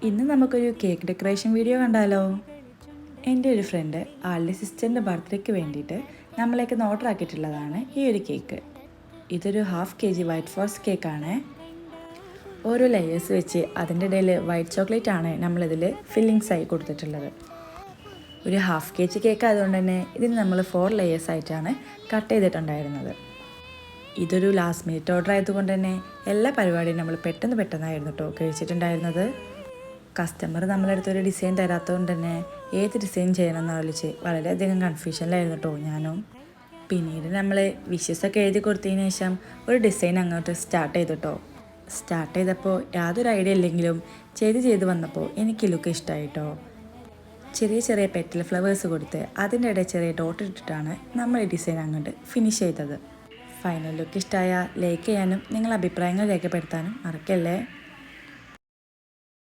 ഇന്ന് നമുക്കൊരു cake decoration video കണ്ടാലോ? എൻ്റെ ഒരു ഫ്രണ്ട് ആളുടെ സിസ്റ്ററിൻ്റെ ബർത്ത്ഡേക്ക് വേണ്ടിയിട്ട് നമ്മളേക്ക് ഓർഡർ ആക്കിയിട്ടുള്ളതാണ് ഈ ഒരു കേക്ക്. ഇതൊരു 1/2 kg വൈറ്റ് ഫോറസ്റ്റ് കേക്കാണ്. ഓരോ ലെയേഴ്സ് വെച്ച് അതിൻ്റെ ഇടയിൽ വൈറ്റ് ചോക്ലേറ്റ് ആണ് നമ്മളിതിൽ ഫില്ലിങ്സ് ആയി കൊടുത്തിട്ടുള്ളത്. ഒരു 1/2 kg കേക്ക് ആയതുകൊണ്ട് തന്നെ ഇതിന് നമ്മൾ 4 ലെയേഴ്സ് ആയിട്ടാണ് കട്ട് ചെയ്തിട്ടുണ്ടായിരുന്നത്. ഇതൊരു ലാസ്റ്റ് മിനിറ്റ് ഓർഡർ ആയതുകൊണ്ട് തന്നെ എല്ലാ പരിപാടിയും നമ്മൾ പെട്ടെന്നായിരുന്നു കേട്ടോ കഴിച്ചിട്ടുണ്ടായിരുന്നത്. കസ്റ്റമർ നമ്മളെ അടുത്തൊരു ഡിസൈൻ തരാത്തതുകൊണ്ട് തന്നെ ഏത് ഡിസൈൻ ചെയ്യണമെന്ന് ആലോചിച്ച് വളരെയധികം കൺഫ്യൂഷനിലായിരുന്നു കേട്ടോ ഞാനും. പിന്നീട് നമ്മൾ വിഷസൊക്കെ എഴുതി കൊടുത്തതിന് ശേഷം ഒരു ഡിസൈൻ അങ്ങോട്ട് സ്റ്റാർട്ട് ചെയ്തപ്പോൾ യാതൊരു ഐഡിയ ഇല്ലെങ്കിലും ചെയ്ത് വന്നപ്പോൾ എനിക്ക് ലുക്ക് ഇഷ്ടമായി കേട്ടോ. ചെറിയ പെറ്റൽ ഫ്ലവേഴ്സ് കൊടുത്ത് അതിൻ്റെ ഇടയിൽ ചെറിയ ഡോട്ട് ഇട്ടിട്ടാണ് നമ്മൾ ഈ ഡിസൈൻ അങ്ങോട്ട് ഫിനിഷ് ചെയ്തത്. ഫൈനൽ ലുക്ക് ഇഷ്ടമായ ലൈക്ക് ചെയ്യാനും നിങ്ങളുടെ അഭിപ്രായങ്ങൾ രേഖപ്പെടുത്താനും മറക്കല്ലേ.